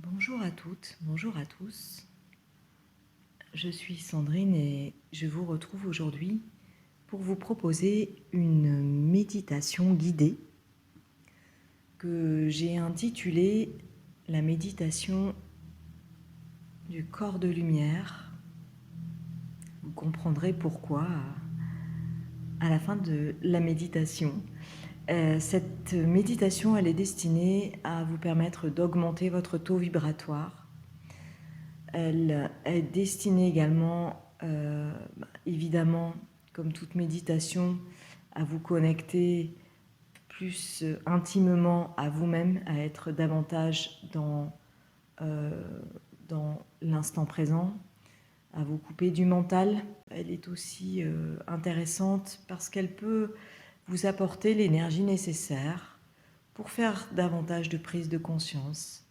Bonjour à toutes, bonjour à tous. Je suis Sandrine et je vous retrouve aujourd'hui pour vous proposer une méditation guidée que j'ai intitulée la méditation du corps de lumière. Vous comprendrez pourquoi à la fin de la méditation. Cette méditation, elle est destinée à vous permettre d'augmenter votre taux vibratoire. Elle est destinée également, évidemment, comme toute méditation, à vous connecter plus intimement à vous-même, à être davantage dans l'instant présent, à vous couper du mental. Elle est aussi intéressante parce qu'elle peut vous apporter l'énergie nécessaire pour faire davantage de prise de conscience,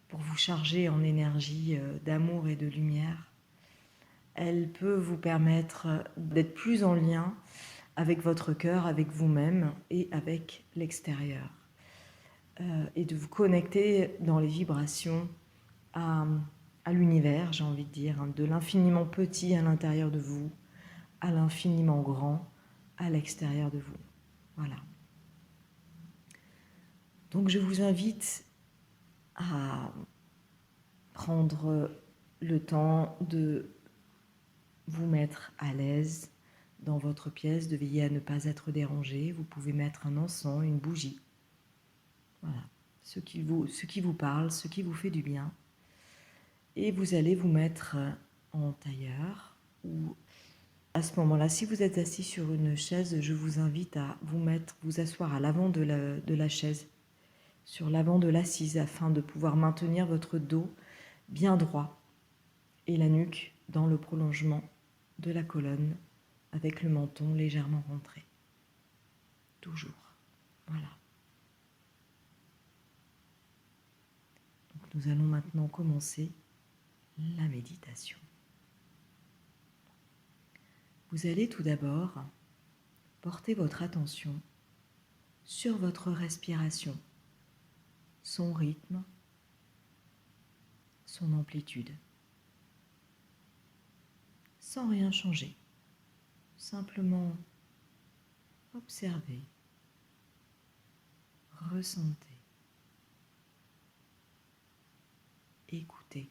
pour vous charger en énergie d'amour et de lumière. Elle peut vous permettre d'être plus en lien avec votre cœur, avec vous-même et avec l'extérieur. Et de vous connecter dans les vibrations à l'univers, j'ai envie de dire, de l'infiniment petit à l'intérieur de vous, à l'infiniment grand à l'extérieur de vous. Voilà. Donc je vous invite à prendre le temps de vous mettre à l'aise dans votre pièce, de veiller à ne pas être dérangé. Vous pouvez mettre un encens, une bougie. Voilà, ce qui vous parle, ce qui vous fait du bien. Et vous allez vous mettre en tailleur ou à ce moment-là, si vous êtes assis sur une chaise, je vous invite à vous asseoir à l'avant de la chaise, sur l'avant de l'assise, afin de pouvoir maintenir votre dos bien droit et la nuque dans le prolongement de la colonne avec le menton légèrement rentré. Toujours. Voilà. Donc nous allons maintenant commencer la méditation. Vous allez tout d'abord porter votre attention sur votre respiration, son rythme, son amplitude, sans rien changer. Simplement observez, ressentez, écoutez.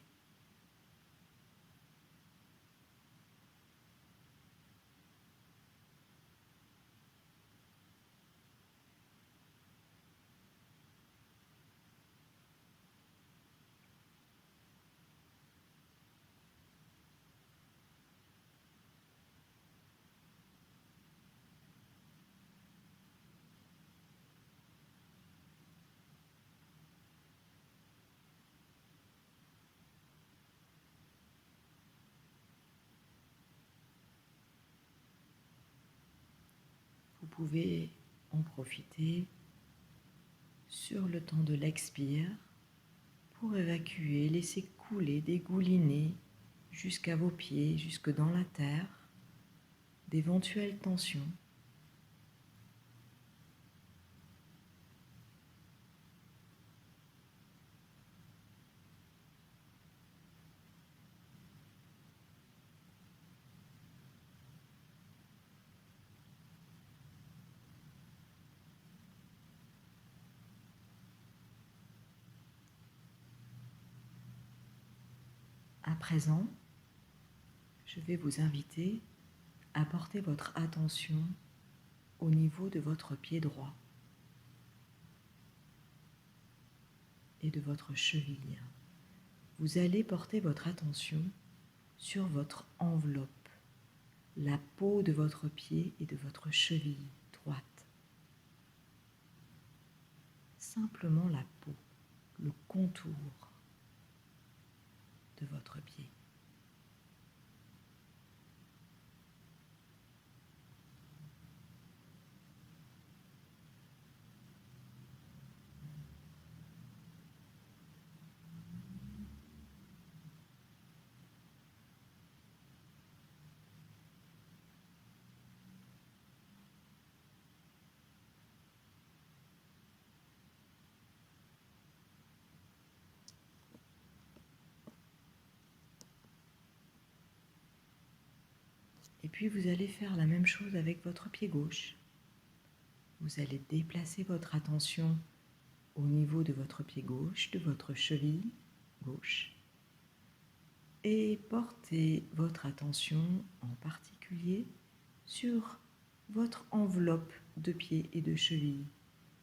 Vous pouvez en profiter sur le temps de l'expire pour évacuer, laisser couler, dégouliner jusqu'à vos pieds, jusque dans la terre, d'éventuelles tensions. À présent, je vais vous inviter à porter votre attention au niveau de votre pied droit et de votre cheville. Vous allez porter votre attention sur votre enveloppe, la peau de votre pied et de votre cheville droite. Simplement la peau, le contour de votre pied. puis vous allez faire la même chose avec votre pied gauche. Vous allez déplacer votre attention au niveau de votre pied gauche, de votre cheville gauche, et portez votre attention en particulier sur votre enveloppe de pied et de cheville,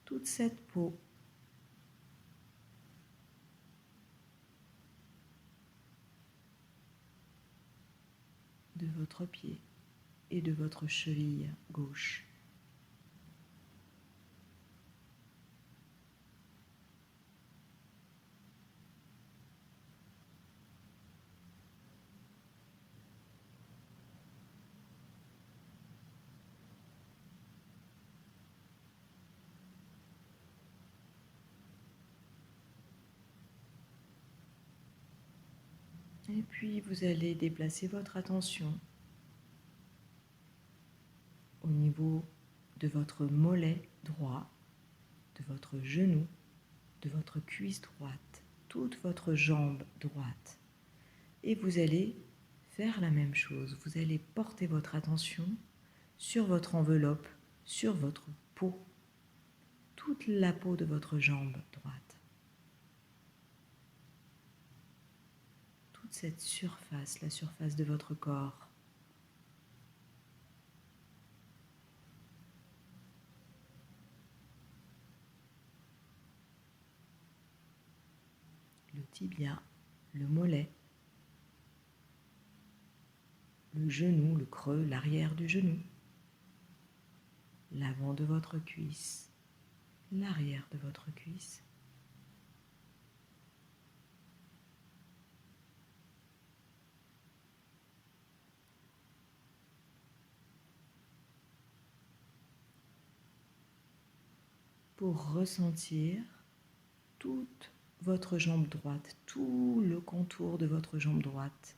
toute cette peau de votre pied et de votre cheville gauche. Et puis vous allez déplacer votre attention au niveau de votre mollet droit, de votre genou, de votre cuisse droite, toute votre jambe droite. Et vous allez faire la même chose. Vous allez porter votre attention sur votre enveloppe, sur votre peau, toute la peau de votre jambe droite. Toute cette surface, la surface de votre corps. Le tibia, le mollet, le genou, le creux, l'arrière du genou, l'avant de votre cuisse, l'arrière de votre cuisse. Pour ressentir toute votre jambe droite, tout le contour de votre jambe droite,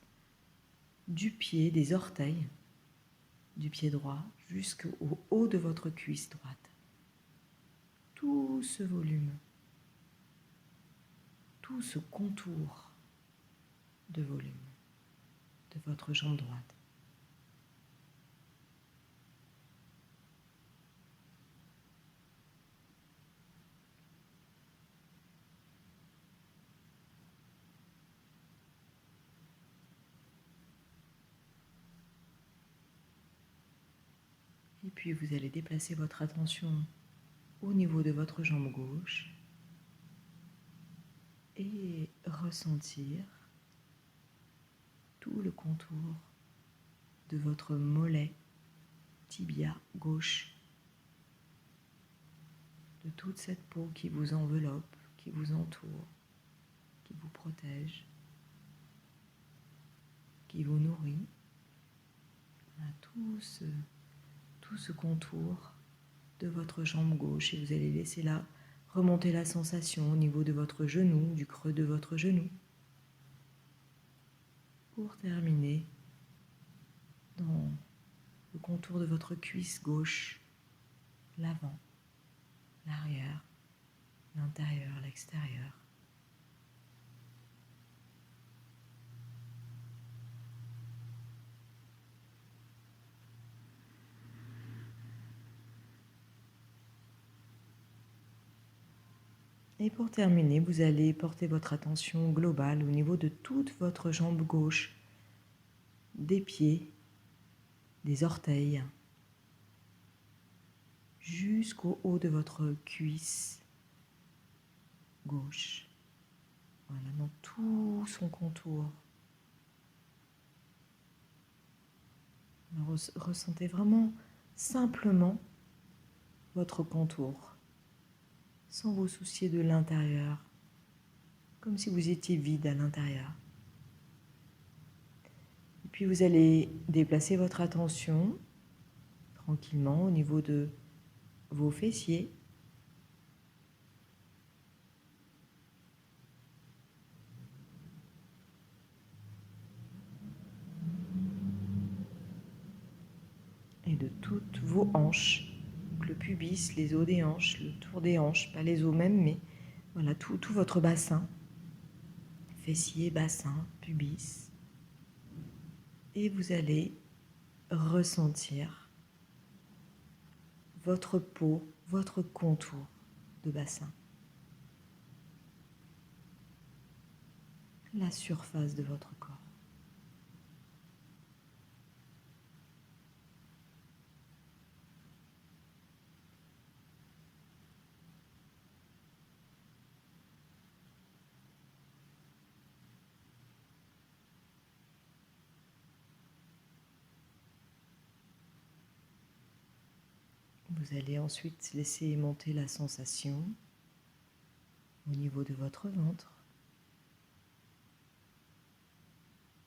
du pied, des orteils, du pied droit jusqu'au haut de votre cuisse droite. Tout ce volume, tout ce contour de volume de votre jambe droite. Et puis vous allez déplacer votre attention au niveau de votre jambe gauche et ressentir tout le contour de votre mollet, tibia gauche, de toute cette peau qui vous enveloppe, qui vous entoure, qui vous protège, qui vous nourrit. Voilà, tout ce contour de votre jambe gauche, et vous allez laisser là remonter la sensation au niveau de votre genou, du creux de votre genou. Pour terminer, dans le contour de votre cuisse gauche, l'avant, l'arrière, l'intérieur, l'extérieur. Et pour terminer, vous allez porter votre attention globale au niveau de toute votre jambe gauche, des pieds, des orteils, jusqu'au haut de votre cuisse gauche. Voilà, dans tout son contour. Alors, ressentez vraiment simplement votre contour, sans vous soucier de l'intérieur, comme si vous étiez vide à l'intérieur. Et puis vous allez déplacer votre attention tranquillement au niveau de vos fessiers. Et de toutes vos hanches, donc le pubis, les os des hanches, le tour des hanches, pas les os même, mais voilà, tout votre bassin, fessier, bassin, pubis. Et vous allez ressentir votre peau, votre contour de bassin, la surface de votre corps. Vous allez ensuite laisser monter la sensation au niveau de votre ventre,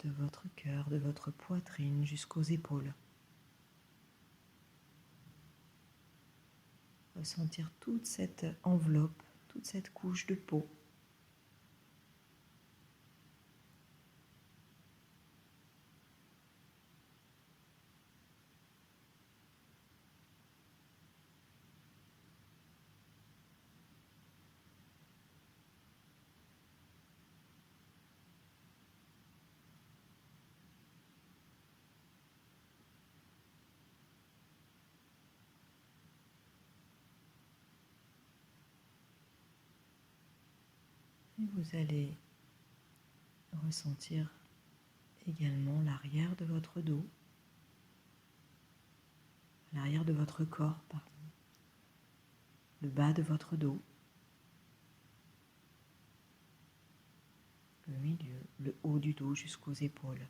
de votre cœur, de votre poitrine jusqu'aux épaules. Ressentir toute cette enveloppe, toute cette couche de peau. Et vous allez ressentir également l'arrière de votre dos, l'arrière de votre corps, pardon, le bas de votre dos, le milieu, le haut du dos jusqu'aux épaules.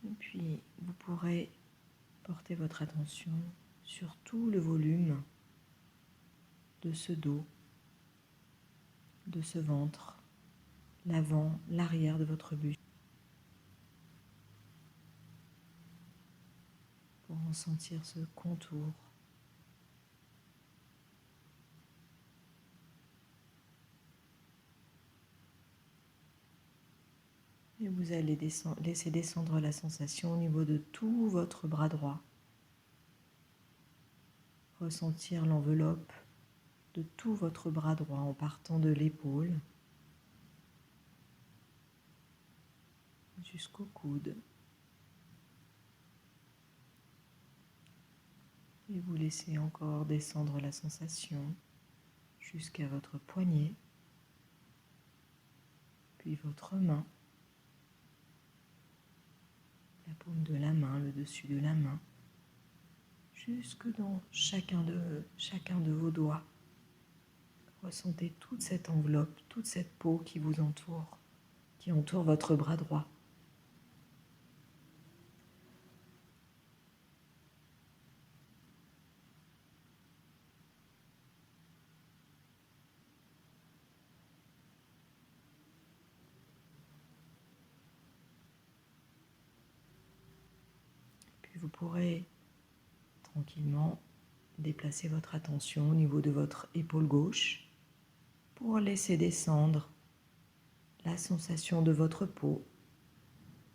Et puis, vous pourrez porter votre attention sur tout le volume de ce dos, de ce ventre, l'avant, l'arrière de votre buste, pour en sentir ce contour. Et vous allez laisser descendre la sensation au niveau de tout votre bras droit. Ressentir l'enveloppe de tout votre bras droit en partant de l'épaule jusqu'au coude. Et vous laissez encore descendre la sensation jusqu'à votre poignet, puis votre main, la paume de la main, le dessus de la main, jusque dans chacun de vos doigts. Ressentez toute cette enveloppe, toute cette peau qui vous entoure, qui entoure votre bras droit. Puis vous pourrez tranquillement déplacer votre attention au niveau de votre épaule gauche pour laisser descendre la sensation de votre peau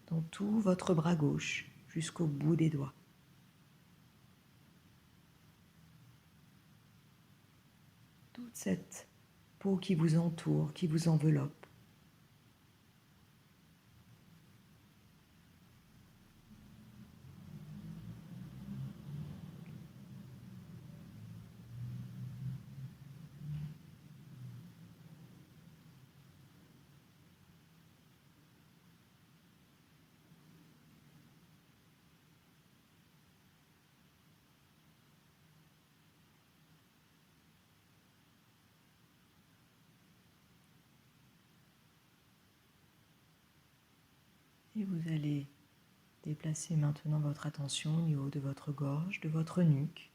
dans tout votre bras gauche jusqu'au bout des doigts. Toute cette peau qui vous entoure, qui vous enveloppe. Et vous allez déplacer maintenant votre attention au niveau de votre gorge, de votre nuque,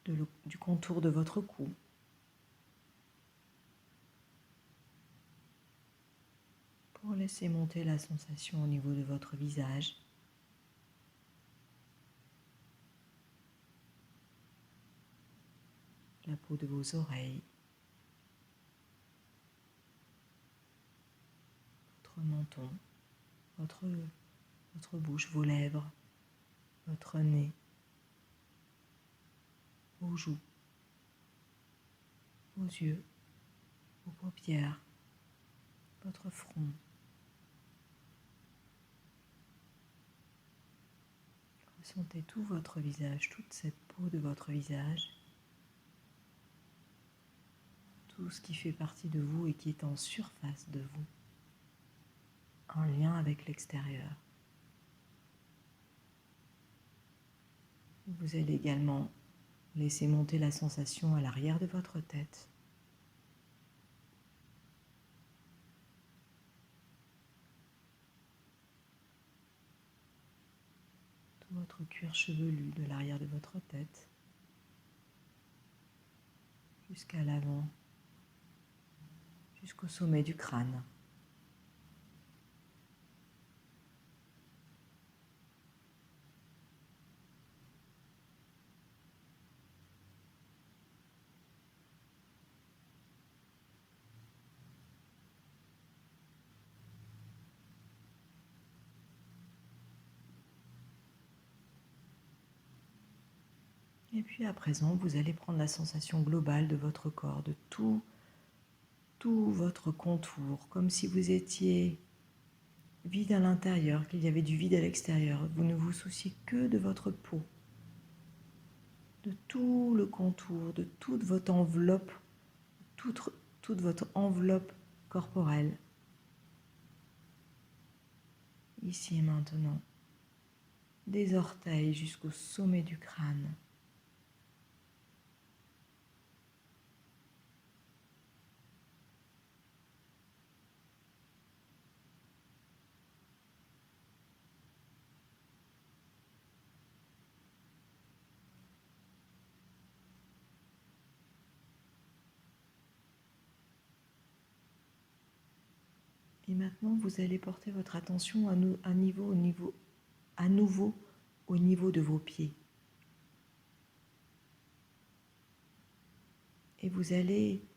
du contour de votre cou. Pour laisser monter la sensation au niveau de votre visage. La peau de vos oreilles. Votre menton, votre bouche, vos lèvres, votre nez, vos joues, vos yeux, vos paupières, votre front. Ressentez tout votre visage, toute cette peau de votre visage, tout ce qui fait partie de vous et qui est en surface de vous, en lien avec l'extérieur. Vous allez également laisser monter la sensation à l'arrière de votre tête. Tout votre cuir chevelu de l'arrière de votre tête jusqu'à l'avant, jusqu'au sommet du crâne. Et puis à présent, vous allez prendre la sensation globale de votre corps, de tout votre contour, comme si vous étiez vide à l'intérieur, qu'il y avait du vide à l'extérieur. Vous ne vous souciez que de votre peau, de tout le contour, de toute votre enveloppe, toute votre enveloppe corporelle, ici et maintenant, des orteils jusqu'au sommet du crâne. Et maintenant, vous allez porter votre attention à nouveau au niveau de vos pieds. Et vous allez,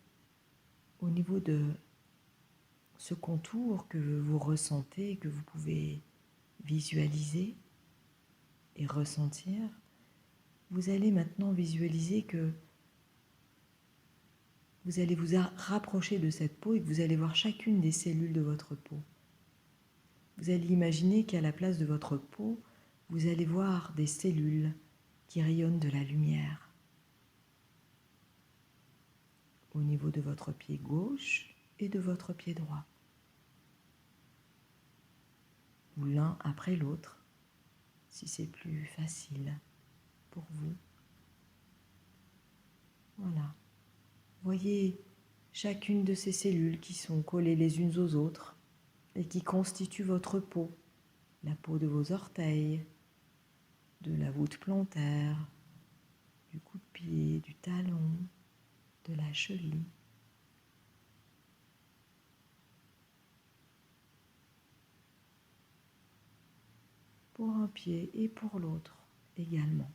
au niveau de ce contour que vous ressentez, que vous pouvez visualiser et ressentir, vous allez maintenant visualiser que vous allez vous rapprocher de cette peau et que vous allez voir chacune des cellules de votre peau. Vous allez imaginer qu'à la place de votre peau, vous allez voir des cellules qui rayonnent de la lumière. Au niveau de votre pied gauche et de votre pied droit. Ou l'un après l'autre, si c'est plus facile pour vous. Voilà. Voyez chacune de ces cellules qui sont collées les unes aux autres et qui constituent votre peau, la peau de vos orteils, de la voûte plantaire, du coude-pied, du talon, de la cheville. Pour un pied et pour l'autre également.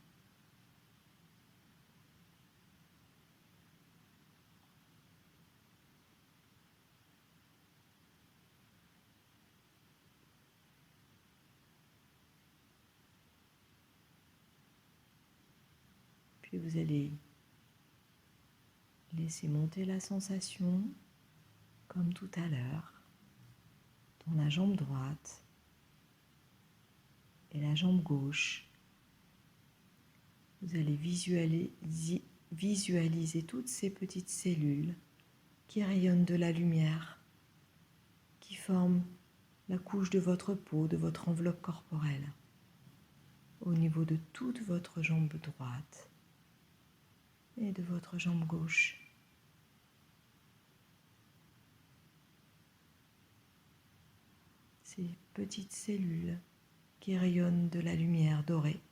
Puis vous allez laisser monter la sensation, comme tout à l'heure, dans la jambe droite et la jambe gauche. Vous allez visualiser toutes ces petites cellules qui rayonnent de la lumière, qui forment la couche de votre peau, de votre enveloppe corporelle, au niveau de toute votre jambe droite et de votre jambe gauche. Ces petites cellules qui rayonnent de la lumière dorée.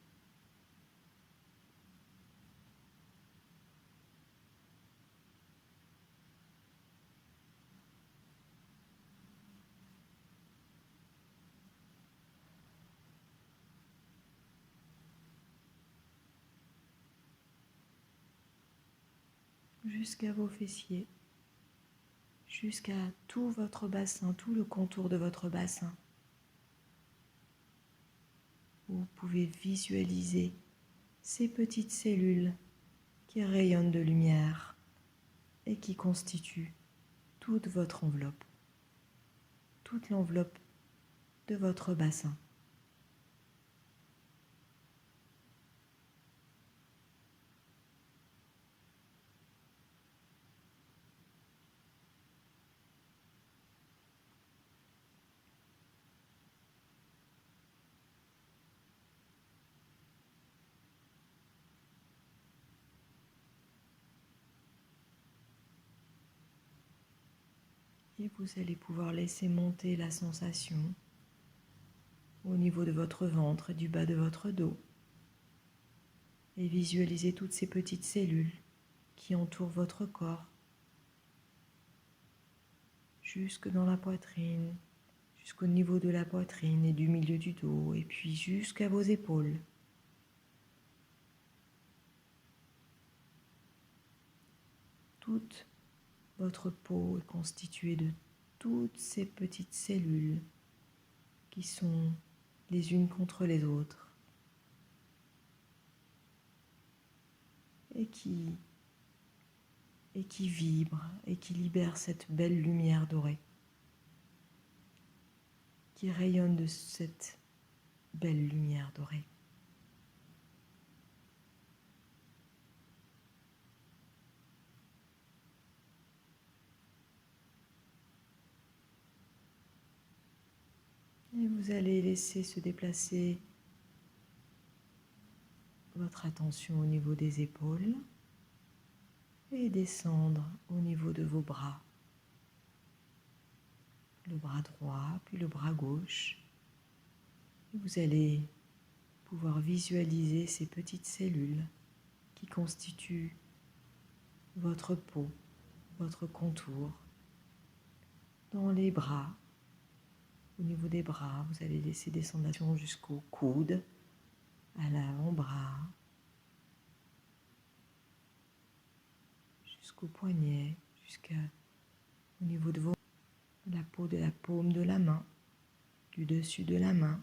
Jusqu'à vos fessiers, jusqu'à tout votre bassin, tout le contour de votre bassin. Vous pouvez visualiser ces petites cellules qui rayonnent de lumière et qui constituent toute votre enveloppe, toute l'enveloppe de votre bassin. Et vous allez pouvoir laisser monter la sensation au niveau de votre ventre et du bas de votre dos. Et visualiser toutes ces petites cellules qui entourent votre corps, jusque dans la poitrine, jusqu'au niveau de la poitrine et du milieu du dos, et puis jusqu'à vos épaules. Toute votre peau est constituée de toutes ces petites cellules qui sont les unes contre les autres et qui vibrent et qui libèrent cette belle lumière dorée, qui rayonne de cette belle lumière dorée. Et vous allez laisser se déplacer votre attention au niveau des épaules et descendre au niveau de vos bras. Le bras droit, puis le bras gauche. Et vous allez pouvoir visualiser ces petites cellules qui constituent votre peau, votre contour. Dans les bras, au niveau des bras, vous allez laisser descendre jusqu'au coude, à l'avant-bras, jusqu'au poignet, au niveau de la peau de la paume de la main, du dessus de la main,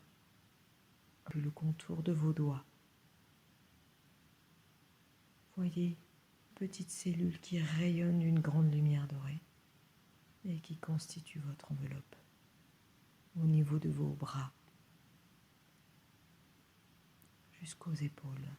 puis le contour de vos doigts. Voyez petites cellules qui rayonnent d'une grande lumière dorée et qui constituent votre enveloppe au niveau de vos bras jusqu'aux épaules.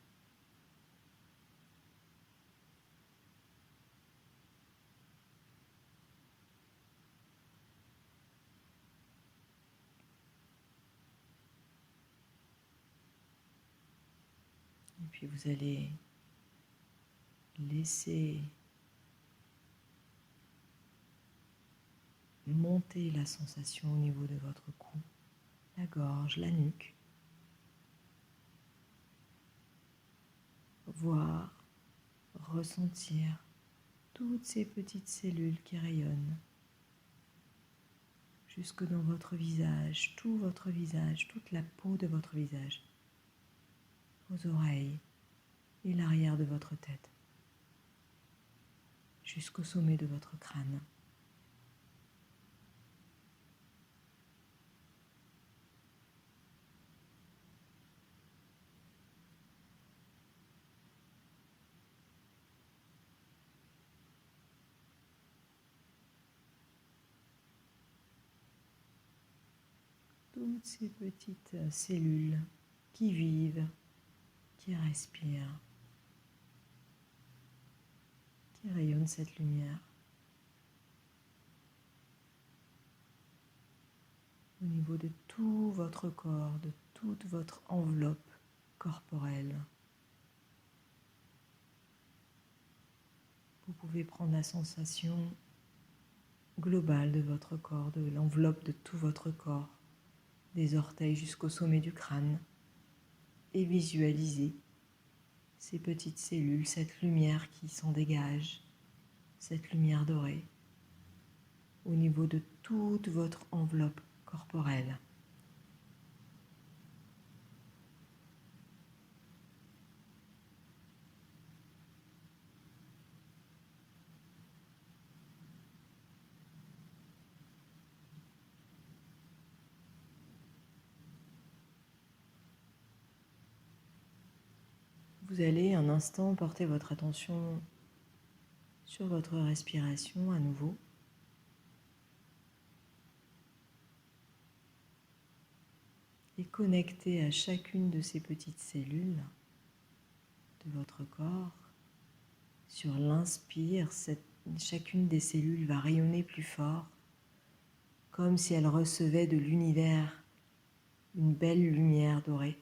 Et puis vous allez laisser monter la sensation au niveau de votre cou, la gorge, la nuque. Voir, ressentir toutes ces petites cellules qui rayonnent jusque dans votre visage, tout votre visage, toute la peau de votre visage, vos oreilles et l'arrière de votre tête, jusqu'au sommet de votre crâne. Toutes ces petites cellules qui vivent, qui respirent, qui rayonnent cette lumière au niveau de tout votre corps, de toute votre enveloppe corporelle. Vous pouvez prendre la sensation globale de votre corps, de l'enveloppe de tout votre corps, des orteils jusqu'au sommet du crâne, et visualiser ces petites cellules, cette lumière qui s'en dégage, cette lumière dorée, au niveau de toute votre enveloppe corporelle. Vous allez un instant porter votre attention sur votre respiration à nouveau. Et connecter à chacune de ces petites cellules de votre corps. Sur l'inspire, chacune des cellules va rayonner plus fort, comme si elle recevait de l'univers une belle lumière dorée.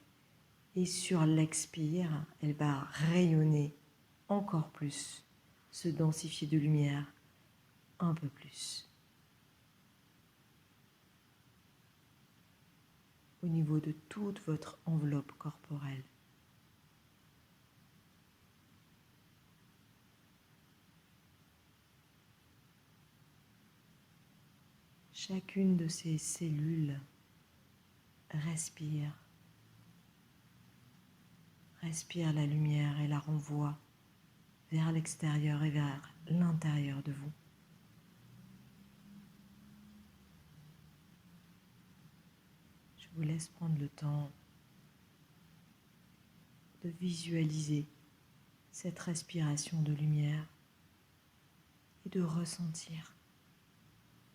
Et sur l'expire, elle va rayonner encore plus, se densifier de lumière un peu plus. Au niveau de toute votre enveloppe corporelle. Chacune de ces cellules respire la lumière et la renvoie vers l'extérieur et vers l'intérieur de vous. Je vous laisse prendre le temps de visualiser cette respiration de lumière et de ressentir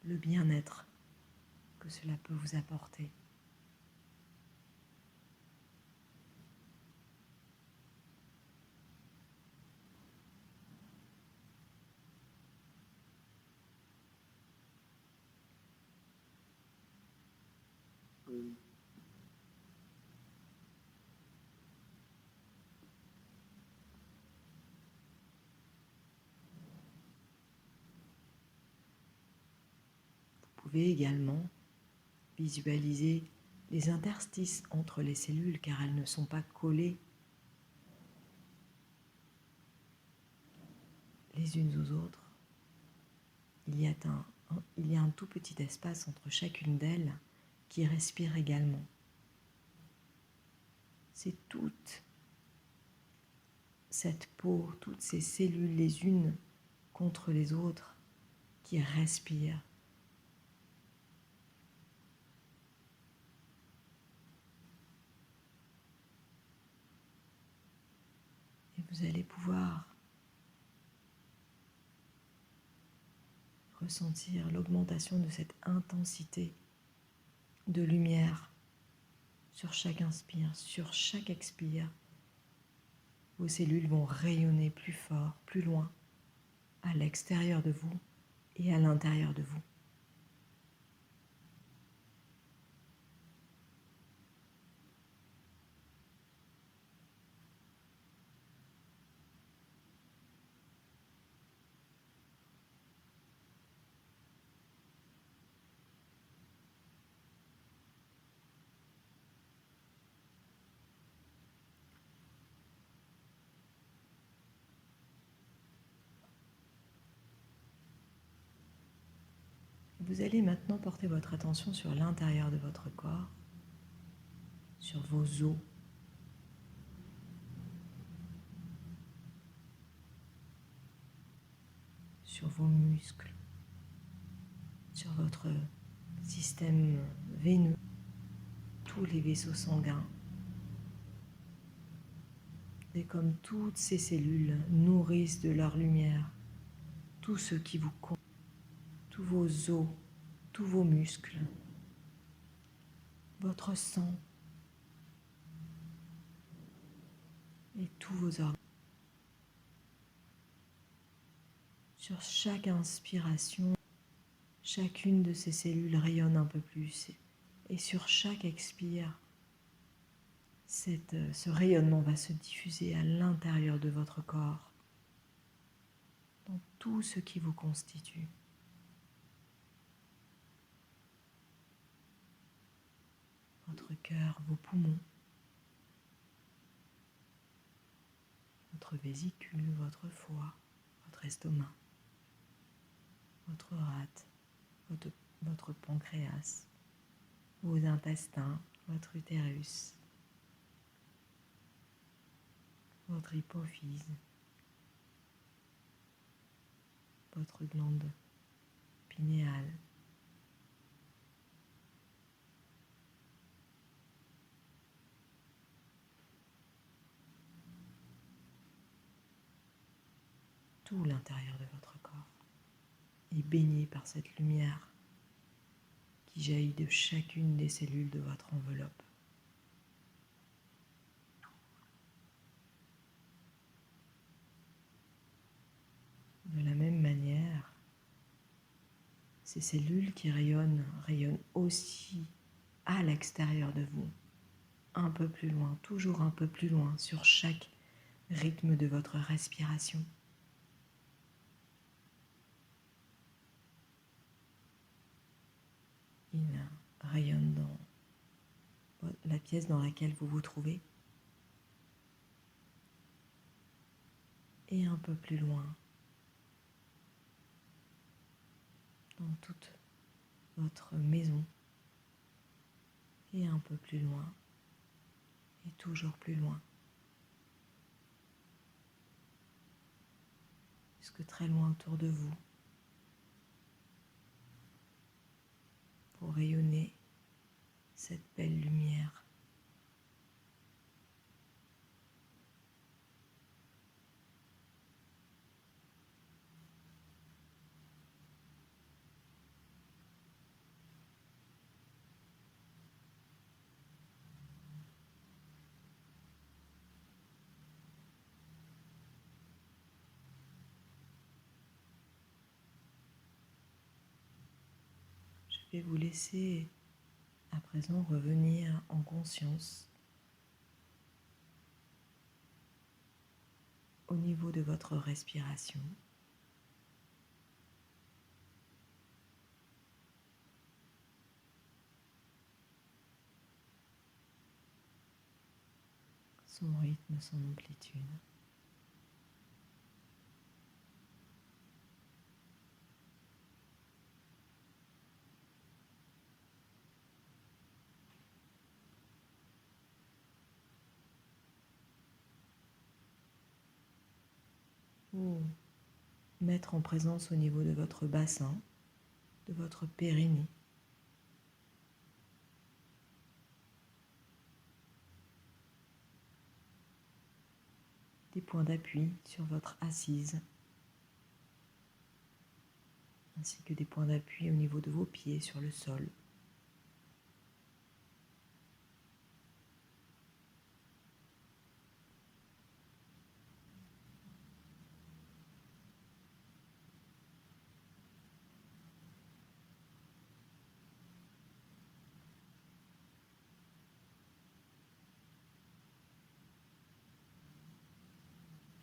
le bien-être que cela peut vous apporter. Vous pouvez également visualiser les interstices entre les cellules car elles ne sont pas collées les unes aux autres. Il y a un tout petit espace entre chacune d'elles qui respire également. C'est toute cette peau, toutes ces cellules les unes contre les autres qui respirent. Et vous allez pouvoir ressentir l'augmentation de cette intensité de lumière sur chaque inspire, sur chaque expire. Vos cellules vont rayonner plus fort, plus loin, à l'extérieur de vous et à l'intérieur de vous. Vous allez maintenant porter votre attention sur l'intérieur de votre corps, sur vos os, sur vos muscles, sur votre système veineux, tous les vaisseaux sanguins. Et comme toutes ces cellules nourrissent de leur lumière tout ce qui vous compte, tous vos os, tous vos muscles, votre sang et tous vos organes. Sur chaque inspiration, chacune de ces cellules rayonne un peu plus et sur chaque expire, ce rayonnement va se diffuser à l'intérieur de votre corps, dans tout ce qui vous constitue. Votre cœur, vos poumons, votre vésicule, votre foie, votre estomac, votre rate, votre pancréas, vos intestins, votre utérus, votre hypophyse, votre glande pinéale, tout l'intérieur de votre corps est baigné par cette lumière qui jaillit de chacune des cellules de votre enveloppe. De la même manière, ces cellules qui rayonnent aussi à l'extérieur de vous, un peu plus loin, toujours un peu plus loin, sur chaque rythme de votre respiration. Il rayonne dans la pièce dans laquelle vous vous trouvez et un peu plus loin, dans toute votre maison et un peu plus loin et toujours plus loin, jusque très loin autour de vous, pour rayonner cette belle lumière. Je vais vous laisser à présent revenir en conscience au niveau de votre respiration. Son rythme, son amplitude. Vous mettre en présence au niveau de votre bassin, de votre périnée. Des points d'appui sur votre assise, ainsi que des points d'appui au niveau de vos pieds sur le sol.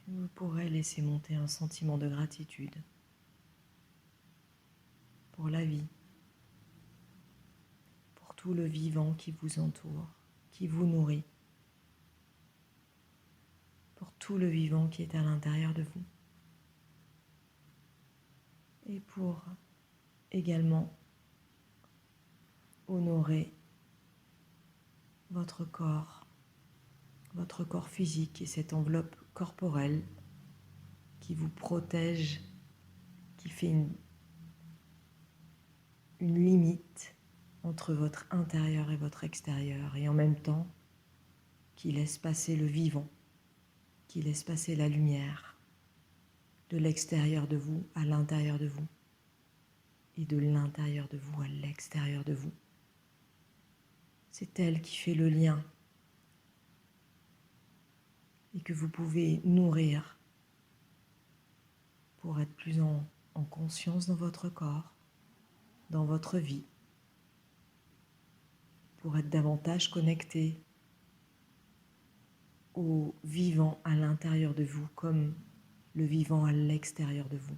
Vous pourrez laisser monter un sentiment de gratitude pour la vie, pour tout le vivant qui vous entoure, qui vous nourrit, pour tout le vivant qui est à l'intérieur de vous, et pour également honorer votre corps physique et cette enveloppe corporelle qui vous protège, qui fait une limite entre votre intérieur et votre extérieur, et en même temps qui laisse passer le vivant, qui laisse passer la lumière de l'extérieur de vous à l'intérieur de vous et de l'intérieur de vous à l'extérieur de vous. C'est elle qui fait le lien et que vous pouvez nourrir pour être plus en conscience dans votre corps, dans votre vie, pour être davantage connecté au vivant à l'intérieur de vous comme le vivant à l'extérieur de vous.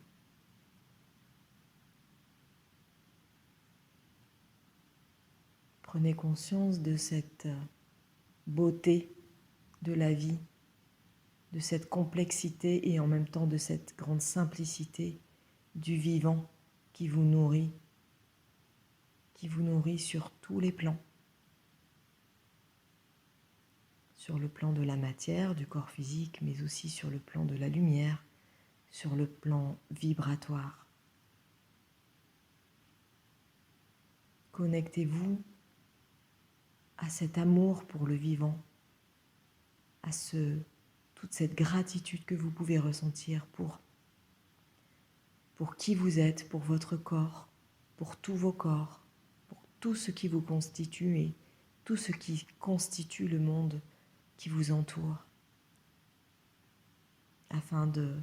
Prenez conscience de cette beauté de la vie, de cette complexité et en même temps de cette grande simplicité du vivant qui vous nourrit sur tous les plans. Sur le plan de la matière, du corps physique, mais aussi sur le plan de la lumière, sur le plan vibratoire. Connectez-vous à cet amour pour le vivant, à toute cette gratitude que vous pouvez ressentir pour pour qui vous êtes, pour votre corps, pour tous vos corps, pour tout ce qui vous constitue et tout ce qui constitue le monde qui vous entoure, afin de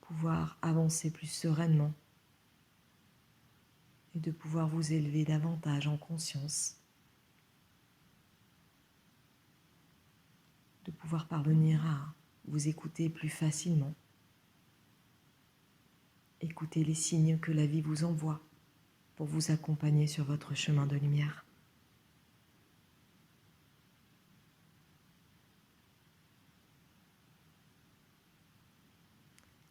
pouvoir avancer plus sereinement et de pouvoir vous élever davantage en conscience, de pouvoir parvenir à vous écouter plus facilement, écouter les signes que la vie vous envoie pour vous accompagner sur votre chemin de lumière.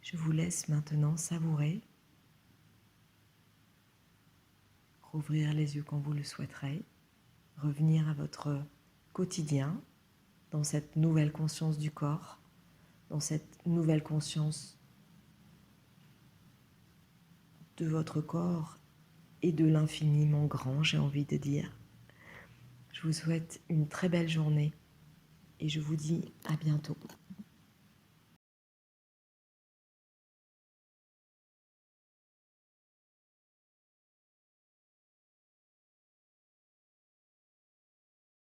Je vous laisse maintenant savourer, rouvrir les yeux quand vous le souhaiterez, revenir à votre quotidien dans cette nouvelle conscience du corps, dans cette nouvelle conscience de votre corps et de l'infiniment grand, j'ai envie de dire. Je vous souhaite une très belle journée et je vous dis à bientôt.